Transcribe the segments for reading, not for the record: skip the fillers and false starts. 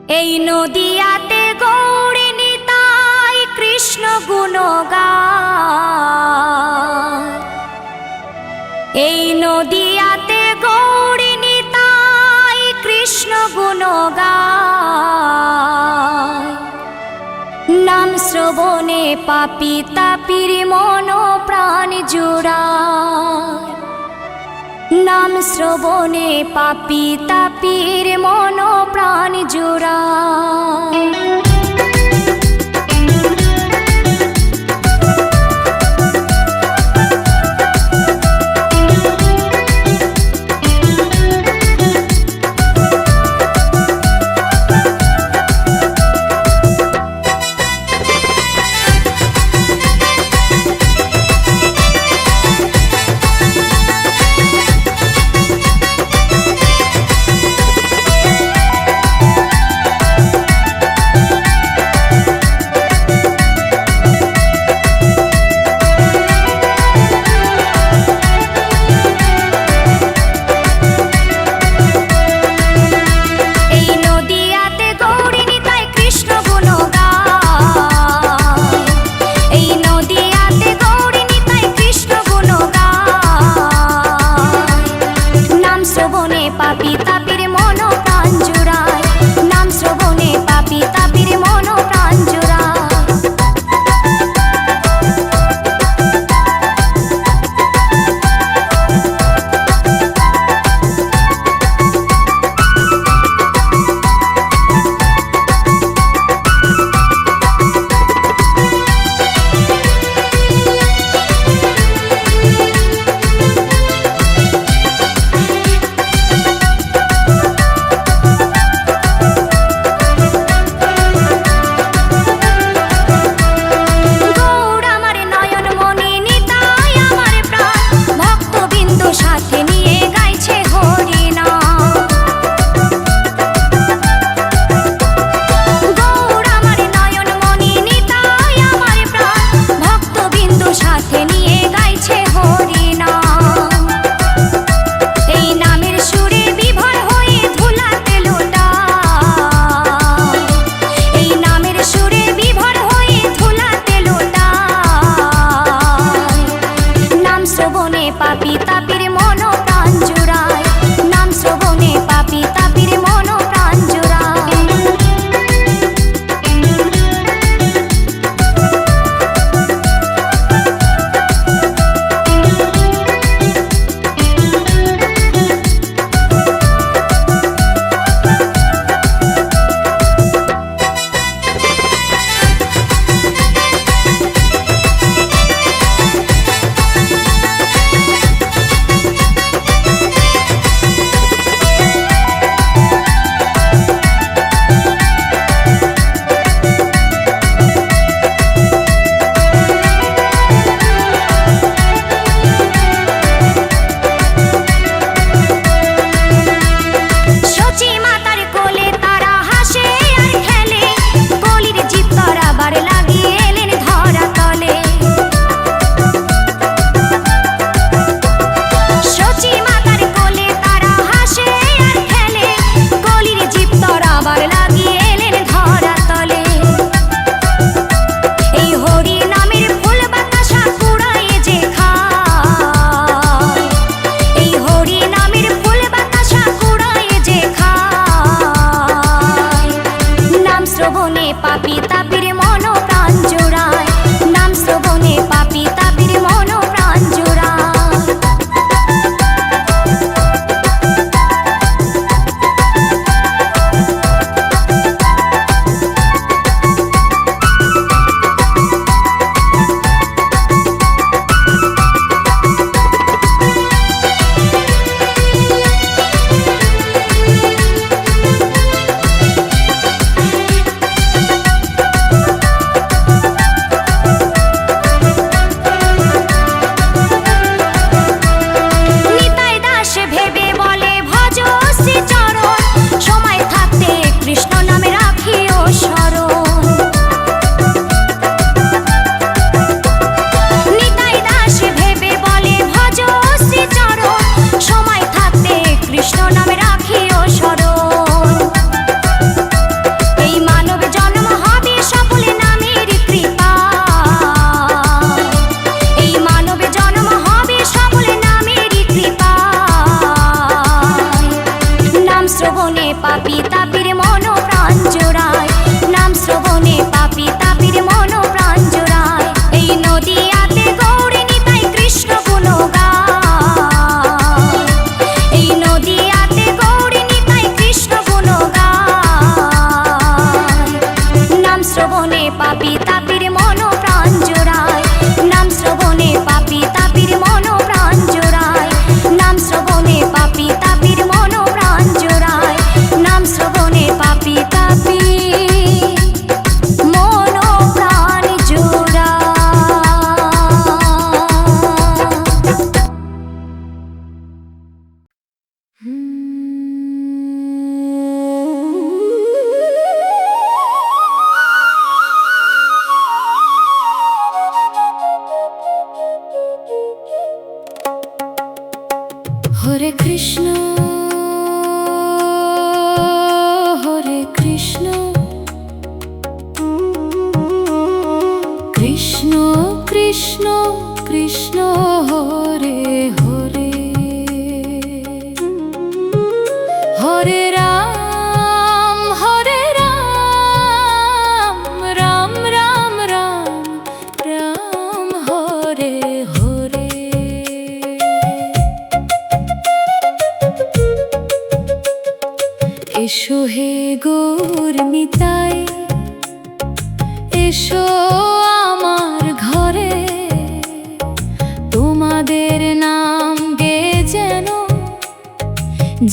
এই নদিয়াতে গৌরী নিতাই কৃষ্ণ গুণ গায়। এই নদিয়াতে গৌরী নিতাই কৃষ্ণ গুণ গায়। নাম শ্রবণে পাপী তাপির মন প্রাণ জুড়ায়। নাম শ্রবণে পাপী তাপির মন প্রাণ জুড়ায়। শ্রবণে পাপী তাপির মন প্রাণ জোড়ায়, নাম শ্রবণে পাপী তাপির মন প্রাণ জোড়ায়। এই নদিয়াতে গৌরী নিতাই কৃষ্ণ গুণ গায়, এই নদিয়াতে গৌরী নিতাই কৃষ্ণ গুণ গায়। নাম শ্রবণে পাপী তাপির মন প্রাণ জোড়ায়, নাম শ্রবণে পাপী তাপির মন প্রাণ জোড়ায়, নাম শ্রবণে পাপী তাপির মন প্রাণ জোড়ায়, নাম শ্রবণে পাপী তাপির মন প্রাণ জোড়ায়। হরে কৃষ্ণ হরে কৃষ্ণ, কৃষ্ণ কৃষ্ণ কৃষ্ণ হরে হরে, হরে রাম রাম রাম রাম রাম হরে হরে। এসো হে গৌর নিতাই, এসো আমার ঘরে, তোমাদের নাম গে যেন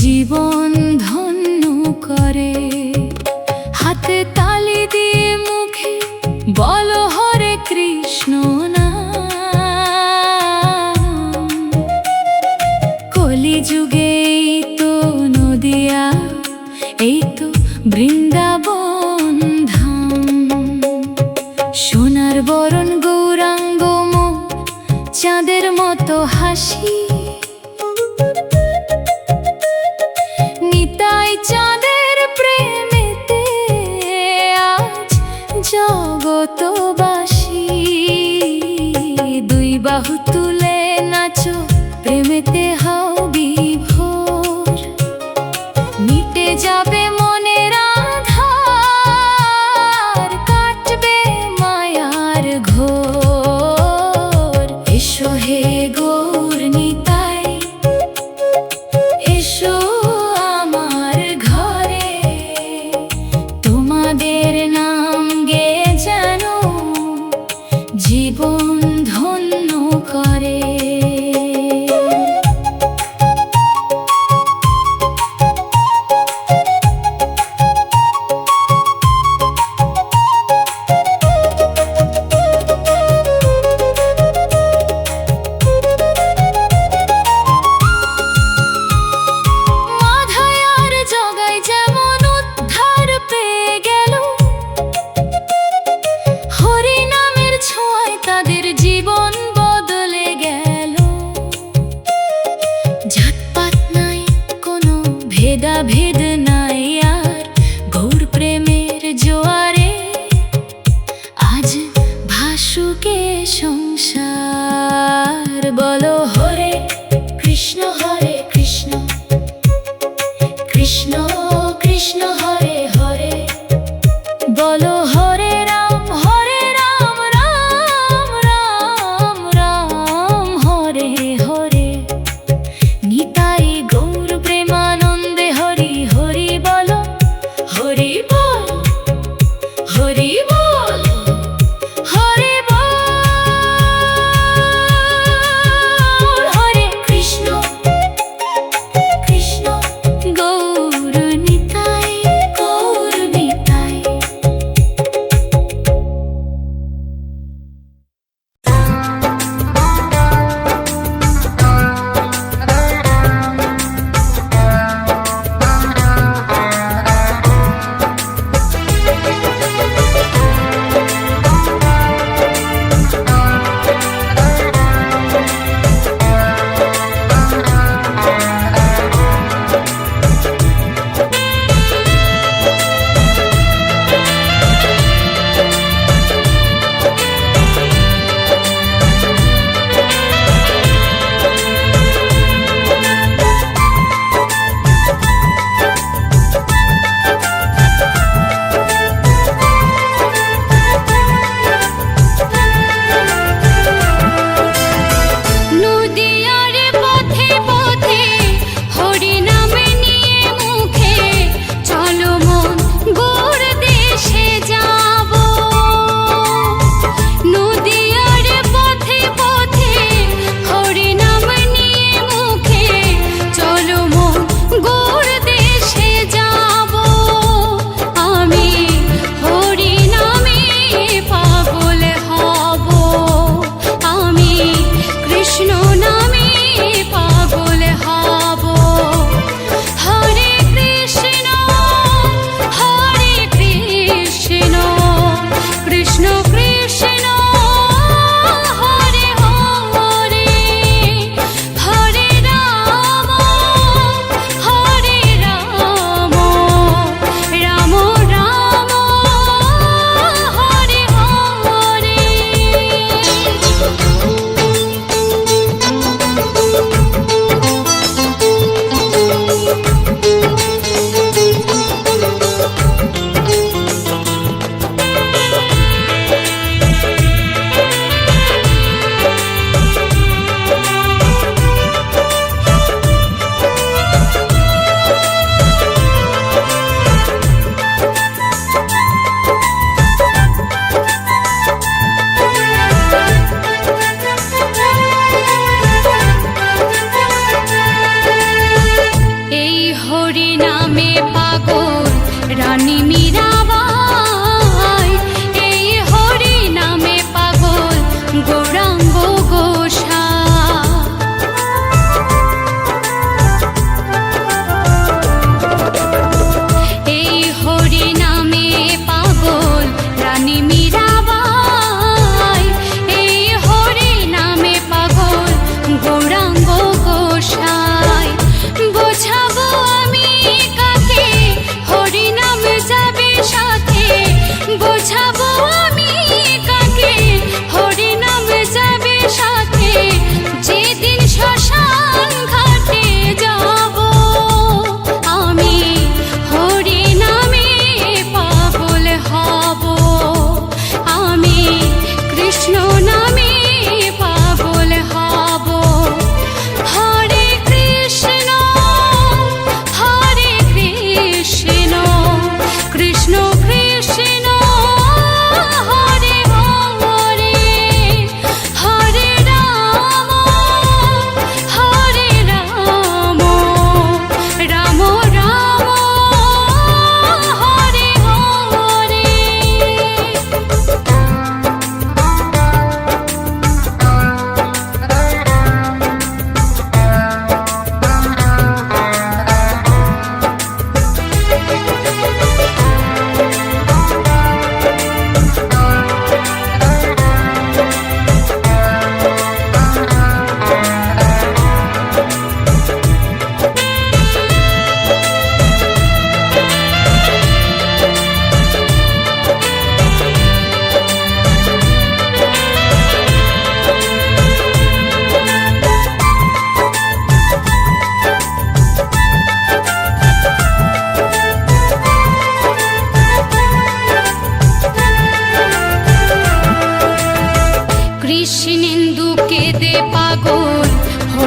জীবন ধন্য করে। হাতে তালি দিয়ে মুখে বলো হরে কৃষ্ণ নাম। কলিযুগে এই তো নদিয়া, এই তো বৃন্দাবন ধাম। সোনার বরণ গৌরাঙ্গ মুখ, চাঁদের মতো হাসি, নিতাই চাঁদের প্রেমেতে আজ জগতবাসী। দুই বাহু তুলে নাচো, প্রেমেতে হও বিভোর, মিটে যাবে মনের আধার, কাটবে মায়ার ঘোর। এসো হে গৌর নিতাই, এসো আমার ঘরে, তোমাদের নাম গে যেন জীবন ধন্য করে।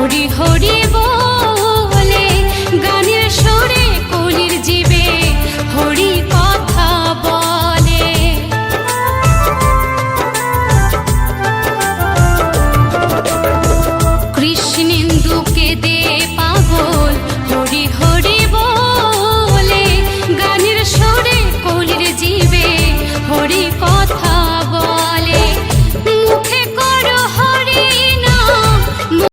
হরি হরি